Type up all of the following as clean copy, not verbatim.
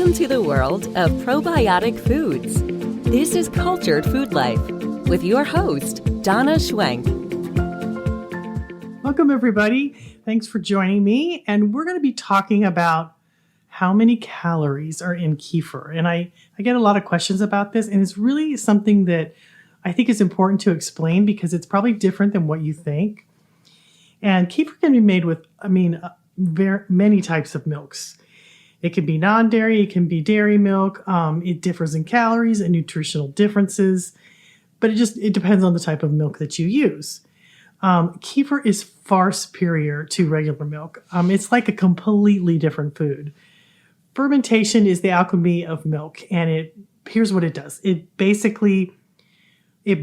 Welcome to the world of probiotic foods. This is Cultured Food Life with your host, Donna Schwenk. Welcome, everybody. Thanks for joining me. And we're going to be talking about how many calories are in kefir. And I get a lot of questions about this, and it's really something that I think is important to explain because it's probably different than what you think. And kefir can be made with, very many types of milks. It can be non-dairy, it can be dairy milk. It differs in calories and nutritional differences, but it depends on the type of milk that you use. Kefir is far superior to regular milk. It's like a completely different food. Fermentation is the alchemy of milk, and here's what it does. It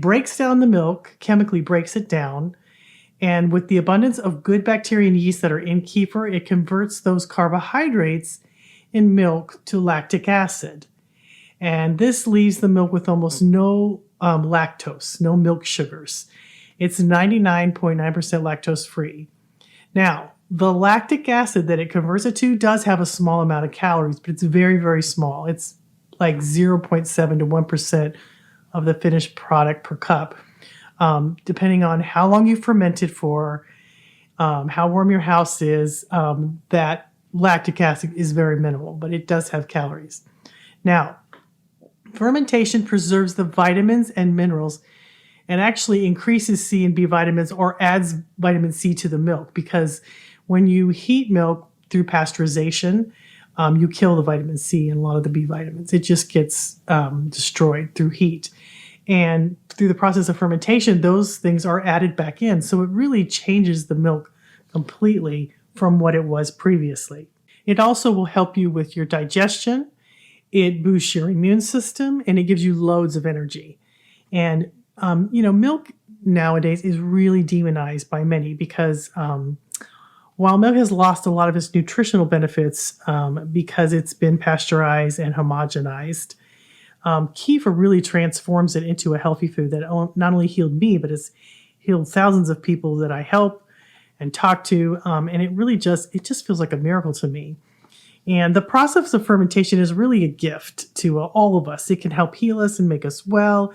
breaks down the milk, chemically breaks it down, and with the abundance of good bacteria and yeast that are in kefir, it converts those carbohydrates in milk to lactic acid. And this leaves the milk with almost no lactose, no milk sugars. It's 99.9% lactose free. Now, the lactic acid that it converts it to does have a small amount of calories, but it's very, very small. It's like 0.7 to 1% of the finished product per cup, depending on how long you fermented for, how warm your house is. That lactic acid is very minimal, but it does have calories. Now, fermentation preserves the vitamins and minerals and actually increases C and B vitamins or adds vitamin C to the milk, because when you heat milk through pasteurization, you kill the vitamin C and a lot of the B vitamins. It just gets destroyed through heat. And through the process of fermentation, those things are added back in. So it really changes the milk completely from what it was previously. It also will help you with your digestion. It boosts your immune system, and it gives you loads of energy. And, milk nowadays is really demonized by many because while milk has lost a lot of its nutritional benefits because it's been pasteurized and homogenized, kefir really transforms it into a healthy food that not only healed me, but it's healed thousands of people that I help and talk to. And it just feels like a miracle to me. And the process of fermentation is really a gift to all of us. It can help heal us and make us well.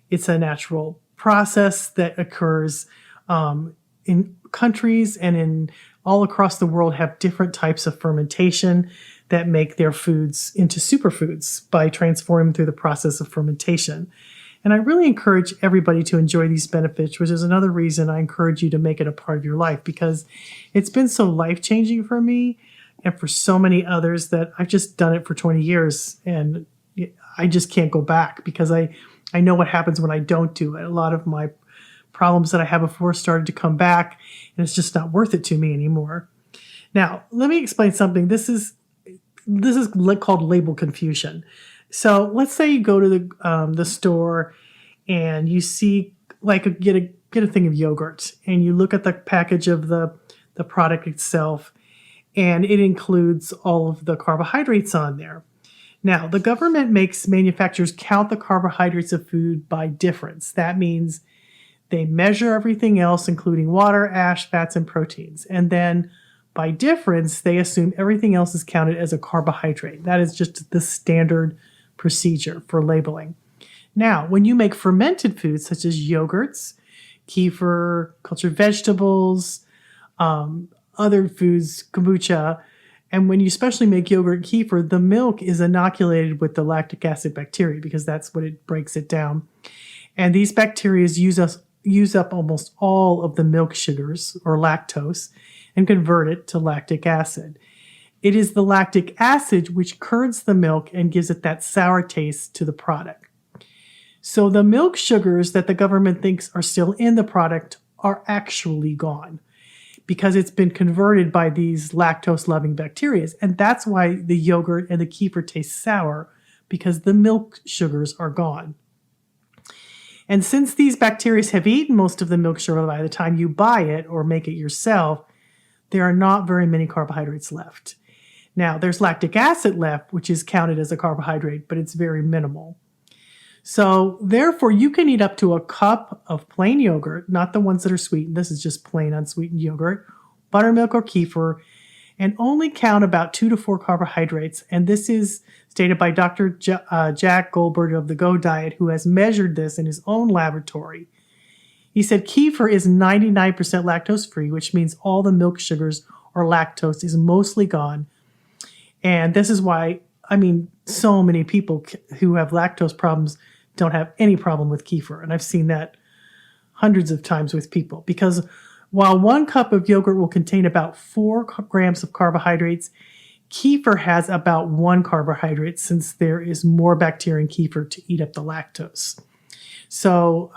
It's a natural process that occurs in countries and in all across the world have different types of fermentation that make their foods into superfoods by transforming through the process of fermentation. And I really encourage everybody to enjoy these benefits, which is another reason I encourage you to make it a part of your life, because it's been so life-changing for me and for so many others that I've just done it for 20 years and I just can't go back because I know what happens when I don't do it. A lot of my problems that I had before started to come back, and it's just not worth it to me anymore. Now, let me explain something. This is called label confusion. So let's say you go to the store and you see get a thing of yogurt, and you look at the package of the product itself, and it includes all of the carbohydrates on there. Now, the government makes manufacturers count the carbohydrates of food by difference. That means they measure everything else, including water, ash, fats, and proteins. And then by difference, they assume everything else is counted as a carbohydrate. That is just the standard procedure for labeling. Now, when you make fermented foods such as yogurts, kefir, cultured vegetables, other foods, kombucha, and when you especially make yogurt and kefir, the milk is inoculated with the lactic acid bacteria because that's what it breaks it down. And these bacteria use up almost all of the milk sugars or lactose and convert it to lactic acid. It is the lactic acid which curds the milk and gives it that sour taste to the product. So the milk sugars that the government thinks are still in the product are actually gone because it's been converted by these lactose-loving bacteria. And that's why the yogurt and the kefir taste sour, because the milk sugars are gone. And since these bacteria have eaten most of the milk sugar by the time you buy it or make it yourself, there are not very many carbohydrates left. Now, there's lactic acid left, which is counted as a carbohydrate, but it's very minimal. So therefore, you can eat up to a cup of plain yogurt, not the ones that are sweetened. This is just plain unsweetened yogurt, buttermilk or kefir, and only count about 2 to 4 carbohydrates. And this is stated by Dr. Jack Goldberg of the Go Diet, who has measured this in his own laboratory. He said kefir is 99% lactose-free, which means all the milk sugars or lactose is mostly gone. And this is why, so many people who have lactose problems don't have any problem with kefir. And I've seen that hundreds of times with people, because while 1 cup of yogurt will contain about 4 grams of carbohydrates, kefir has about 1 carbohydrate, since there is more bacteria in kefir to eat up the lactose. So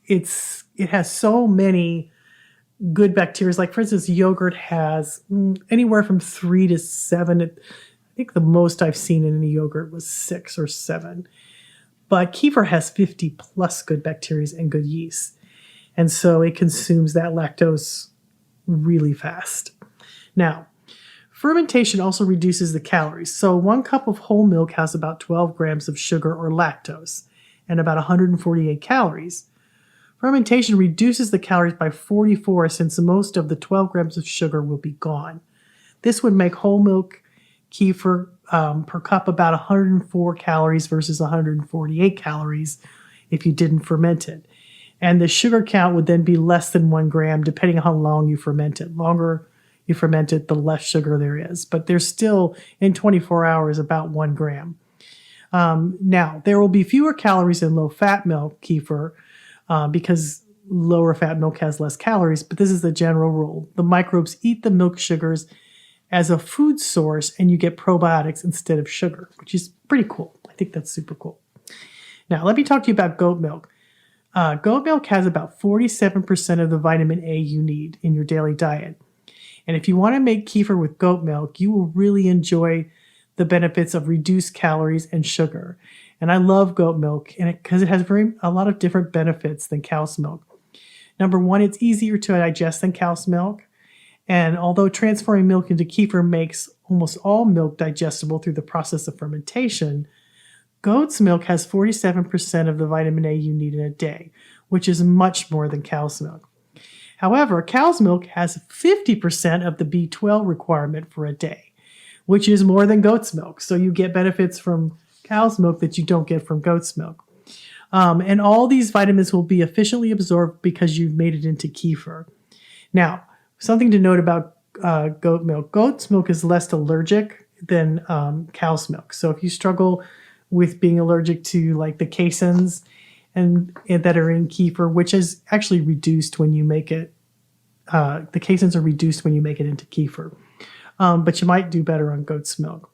it has so many good bacteria. Like, for instance, yogurt has anywhere from 3 to 7. I think the most I've seen in any yogurt was 6 or 7. But kefir has 50 plus good bacteria and good yeast. And so it consumes that lactose really fast. Now, fermentation also reduces the calories. So 1 cup of whole milk has about 12 grams of sugar or lactose and about 148 calories. Fermentation reduces the calories by 44, since most of the 12 grams of sugar will be gone. This would make whole milk kefir per cup about 104 calories versus 148 calories if you didn't ferment it. And the sugar count would then be less than 1 gram, depending on how long you ferment it. Longer you ferment it, the less sugar there is. But there's still, in 24 hours, about 1 gram. Now, there will be fewer calories in low-fat milk kefir because lower fat milk has less calories, but this is the general rule. The microbes eat the milk sugars as a food source, and you get probiotics instead of sugar, which is pretty cool. I think that's super cool. Now, let me talk to you about goat milk. Goat milk has about 47% of the vitamin A you need in your daily diet. And if you want to make kefir with goat milk, you will really enjoy the benefits of reduced calories and sugar. And I love goat milk because it has a lot of different benefits than cow's milk. Number one, it's easier to digest than cow's milk. And although transforming milk into kefir makes almost all milk digestible through the process of fermentation, goat's milk has 47% of the vitamin A you need in a day, which is much more than cow's milk. However, cow's milk has 50% of the B12 requirement for a day, which is more than goat's milk. So you get benefits from cow's milk that you don't get from goat's milk. And all these vitamins will be efficiently absorbed because you've made it into kefir. Now, something to note about goat milk. Goat's milk is less allergic than cow's milk. So if you struggle with being allergic to like the caseins and that are in kefir, which is actually reduced when you make it, the caseins are reduced when you make it into kefir. But you might do better on goat's milk.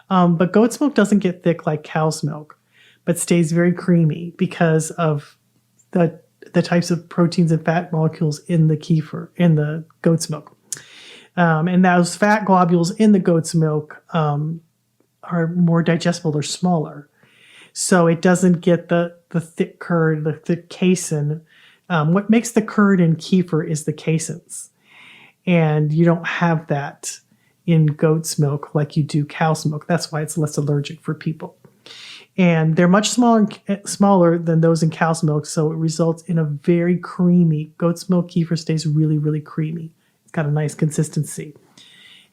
But goat's milk doesn't get thick like cow's milk, but stays very creamy because of the types of proteins and fat molecules in the kefir, in the goat's milk. And those fat globules in the goat's milk are more digestible. They're smaller. So it doesn't get the thick curd, the thick casein. What makes the curd in kefir is the caseins. And you don't have that in goat's milk like you do cow's milk. That's why it's less allergic for people. And they're much smaller than those in cow's milk, so it results in a very creamy. Goat's milk kefir stays really, really creamy. It's got a nice consistency.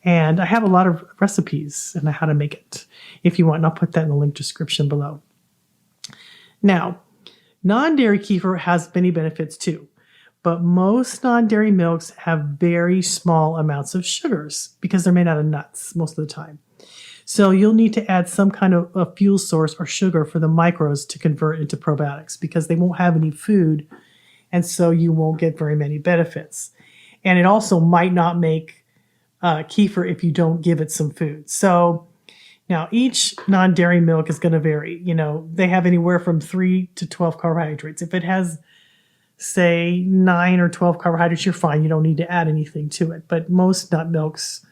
And I have a lot of recipes on how to make it if you want, and I'll put that in the link description below. Now, non-dairy kefir has many benefits too, but most non-dairy milks have very small amounts of sugars because they're made out of nuts most of the time. So you'll need to add some kind of a fuel source or sugar for the microbes to convert into probiotics because they won't have any food, and so you won't get very many benefits. And it also might not make kefir if you don't give it some food. So now each non-dairy milk is going to vary. You know, they have anywhere from 3 to 12 carbohydrates. If it has, say, 9 or 12 carbohydrates, you're fine. You don't need to add anything to it. But most nut milks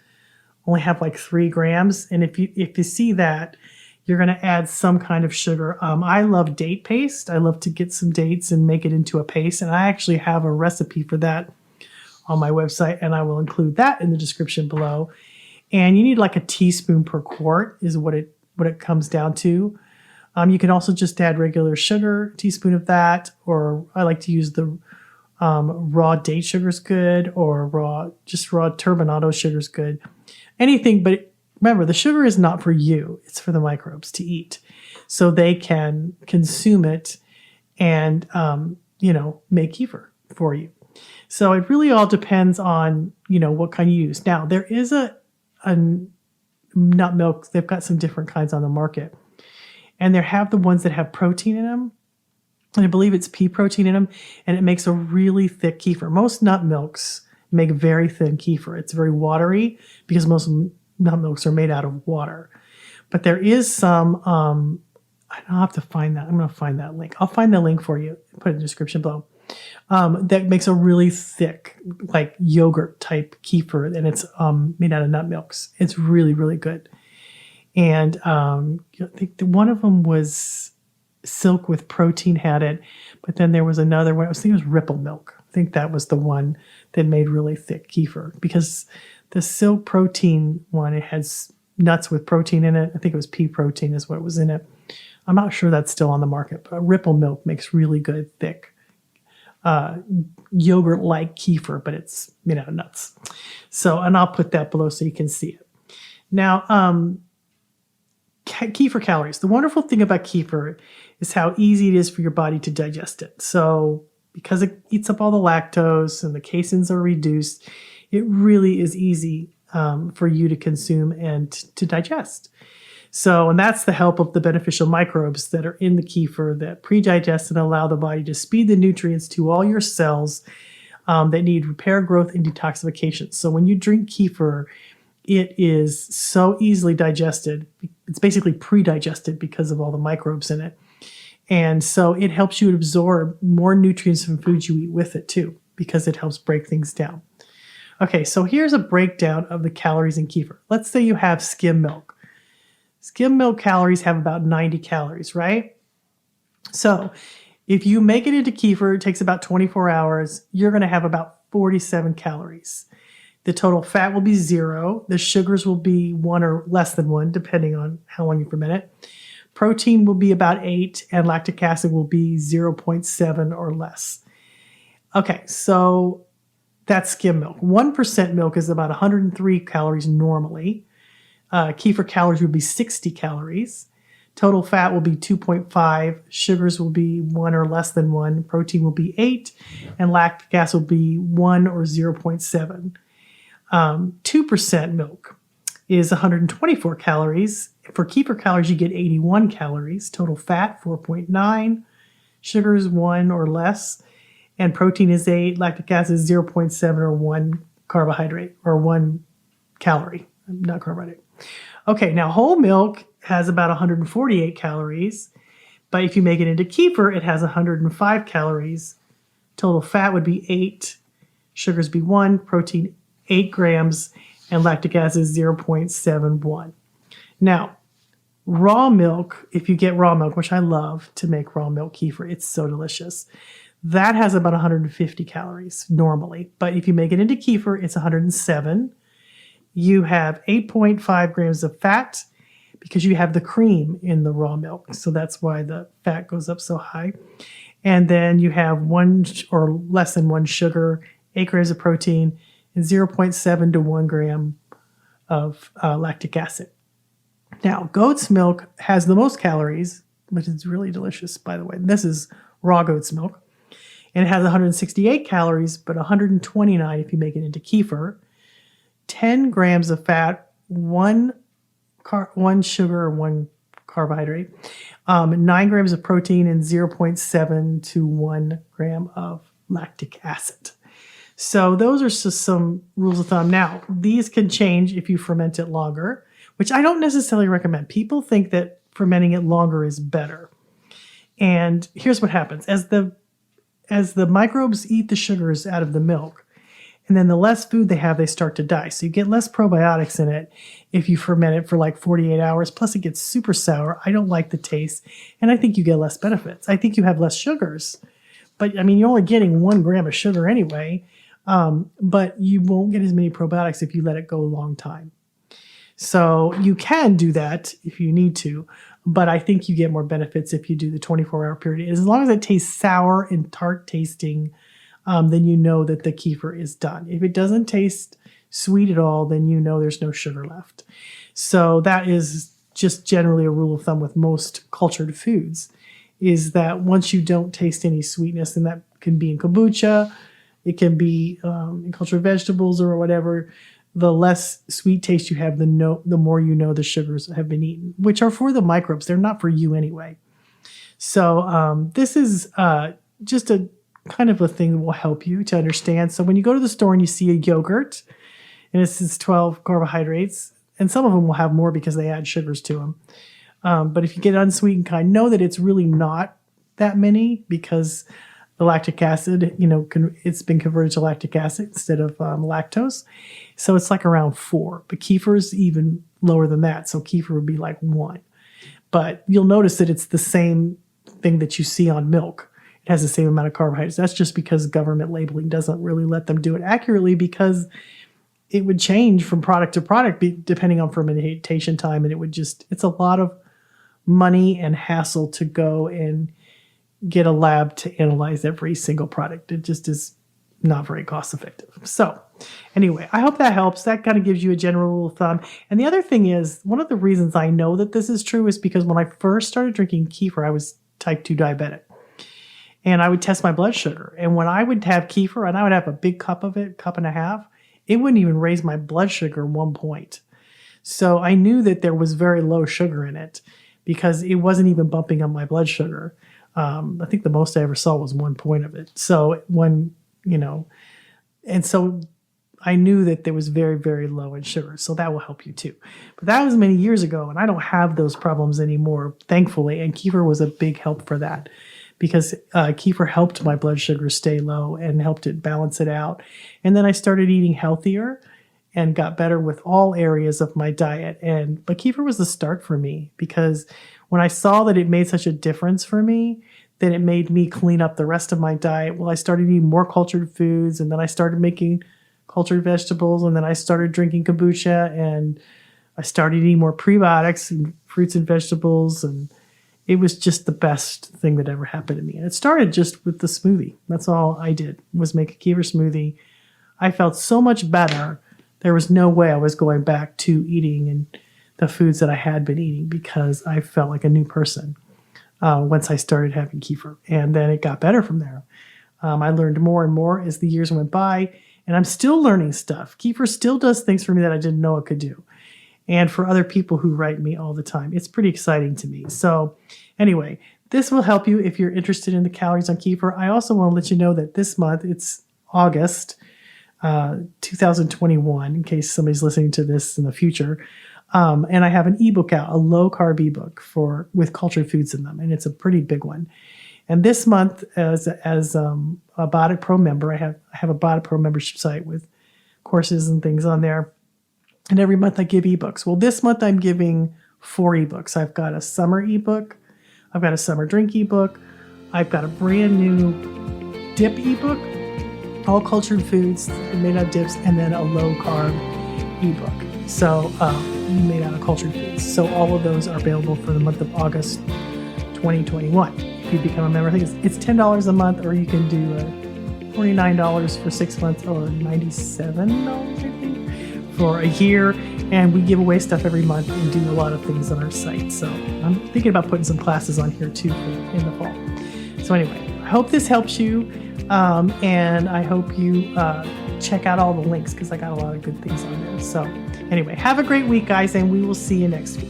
only have like 3 grams. And if you see that, you're going to add some kind of sugar. I love date paste. I love to get some dates and make it into a paste. And I actually have a recipe for that on my website, and I will include that in the description below. And you need like a teaspoon per quart is what it comes down to. You can also just add regular sugar, a teaspoon of that, or I like to use the Raw date sugar is good, or raw turbinado sugar is good. Anything, but remember, the sugar is not for you. It's for the microbes to eat. So they can consume it and, make kefir for you. So it really all depends on, what kind you use. Now, there is a nut milk. They've got some different kinds on the market. And they have the ones that have protein in them. And I believe it's pea protein in them. And it makes a really thick kefir. Most nut milks make very thin kefir. It's very watery because most nut milks are made out of water. But there is some, I'll have to find that. I'm going to find that link. I'll find the link for you. Put it in the description below. That makes a really thick, like yogurt type kefir, and it's made out of nut milks. It's really, really good. And I think one of them was Silk with Protein had it, but then there was another one. I think it was Ripple Milk. I think that was the one that made really thick kefir, because the Silk Protein one, it has nuts with protein in it. I think it was pea protein is what was in it. I'm not sure that's still on the market, but Ripple Milk makes really good, thick yogurt-like kefir, but it's made out of nuts. So, and I'll put that below so you can see it. Now, kefir calories. The wonderful thing about kefir is how easy it is for your body to digest it. So, because it eats up all the lactose and the caseins are reduced, it really is easy for you to consume and to digest. So, and that's the help of the beneficial microbes that are in the kefir that pre-digest and allow the body to speed the nutrients to all your cells that need repair, growth, and detoxification. So when you drink kefir, it is so easily digested. It's basically pre-digested because of all the microbes in it. And so it helps you absorb more nutrients from foods you eat with it too, because it helps break things down. Okay, so here's a breakdown of the calories in kefir. Let's say you have skim milk. Skim milk calories have about 90 calories, right? So if you make it into kefir, it takes about 24 hours. You're going to have about 47 calories. The total fat will be 0. The sugars will be 1 or less than 1, depending on how long you ferment it. Protein will be about 8, and lactic acid will be 0.7 or less. Okay, so that's skim milk. 1% milk is about 103 calories normally. Kefir calories would be 60 calories. Total fat will be 2.5. Sugars will be 1 or less than 1. Protein will be 8. And lactic acid will be 1 or 0.7. 2% milk is 124 calories. For kefir calories, you get 81 calories. Total fat, 4.9. Sugars, 1 or less. And protein is 8. Lactic acid is 0.7 or 1 carbohydrate, or 1 calorie, not carbohydrate. Okay, now whole milk has about 148 calories, but if you make it into kefir, it has 105 calories. Total fat would be 8, sugars be 1, protein 8 grams, and lactic acid is 0.71. Now, raw milk, if you get raw milk, which I love to make raw milk kefir, it's so delicious. That has about 150 calories normally, but if you make it into kefir, it's 107. You have 8.5 grams of fat because you have the cream in the raw milk. So that's why the fat goes up so high. And then you have 1 or less than 1 sugar, 8 grams of protein, and 0.7 to 1 gram of lactic acid. Now, goat's milk has the most calories, which is really delicious, by the way. This is raw goat's milk. And it has 168 calories, but 129 if you make it into kefir. 10 grams of fat, 1 sugar or 1 carbohydrate, 9 grams of protein, and 0.7 to 1 gram of lactic acid. So those are just some rules of thumb. Now, these can change if you ferment it longer, which I don't necessarily recommend. People think that fermenting it longer is better. And here's what happens. As the microbes eat the sugars out of the milk, and then the less food they have, they start to die. So you get less probiotics in it if you ferment it for like 48 hours. Plus it gets super sour. I don't like the taste. And I think you get less benefits. I think you have less sugars. But I mean, you're only getting 1 gram of sugar anyway. But you won't get as many probiotics if you let it go a long time. So you can do that if you need to. But I think you get more benefits if you do the 24-hour period. As long as it tastes sour and tart tasting, then you know that the kefir is done. If it doesn't taste sweet at all, then you know there's no sugar left. So that is just generally a rule of thumb with most cultured foods, is that once you don't taste any sweetness, and that can be in kombucha, it can be in cultured vegetables or whatever, the less sweet taste you have, the more you know the sugars have been eaten, which are for the microbes. They're not for you anyway. So this is just a kind of a thing that will help you to understand. So when you go to the store and you see a yogurt, and it says 12 carbohydrates, and some of them will have more because they add sugars to them. But if you get unsweetened kind, know that it's really not that many, because the lactic acid, it's been converted to lactic acid instead of lactose. So it's like around 4. But kefir is even lower than that. So kefir would be like 1. But you'll notice that it's the same thing that you see on milk. It has the same amount of carbohydrates. That's just because government labeling doesn't really let them do it accurately, because it would change from product to product depending on fermentation time. And it's a lot of money and hassle to go and get a lab to analyze every single product. It just is not very cost effective. So anyway, I hope that helps. That kind of gives you a general rule of thumb. And the other thing is, one of the reasons I know that this is true is because when I first started drinking kefir, I was type 2 diabetic. And I would test my blood sugar. And when I would have kefir, and I would have a big cup of it, cup and a half, it wouldn't even raise my blood sugar 1 point. So I knew that there was very low sugar in it, because it wasn't even bumping up my blood sugar. I think the most I ever saw was 1 point of it. So and so I knew that there was very, very low in sugar. So that will help you too. But that was many years ago, and I don't have those problems anymore, thankfully. And kefir was a big help for that, because kefir helped my blood sugar stay low and helped it balance it out. And then I started eating healthier and got better with all areas of my diet. But kefir was the start for me, because when I saw that it made such a difference for me, then it made me clean up the rest of my diet. Well, I started eating more cultured foods, and then I started making cultured vegetables, and then I started drinking kombucha, and I started eating more prebiotics and fruits and vegetables, and it was just the best thing that ever happened to me. And it started just with the smoothie. That's all I did, was make a kefir smoothie. I felt so much better. There was no way I was going back to eating and the foods that I had been eating, because I felt like a new person once I started having kefir. And then it got better from there. I learned more and more as the years went by, and I'm still learning stuff. Kefir still does things for me that I didn't know it could do. And for other people who write me all the time. It's pretty exciting to me. So anyway, this will help you if you're interested in the calories on kefir. I also want to let you know that this month, it's August 2021, in case somebody's listening to this in the future. And I have an ebook out, a low-carb ebook with cultured foods in them, and it's a pretty big one. And this month, as a Body Pro member, I have a Body Pro membership site with courses and things on there. And every month I give ebooks. Well, this month I'm giving 4 ebooks. I've got a summer ebook. I've got a summer drink ebook. I've got a brand new dip ebook, all cultured foods made out of dips, and then a low-carb ebook. So made out of cultured foods. So all of those are available for the month of August 2021. If you become a member, I think it's $10 a month, or you can do $49 for 6 months, or $97, I think, for a year. And we give away stuff every month and do a lot of things on our site. So I'm thinking about putting some classes on here too in the fall. So anyway, I hope this helps you. And I hope you check out all the links, because I got a lot of good things on there. So anyway, have a great week, guys, and we will see you next week.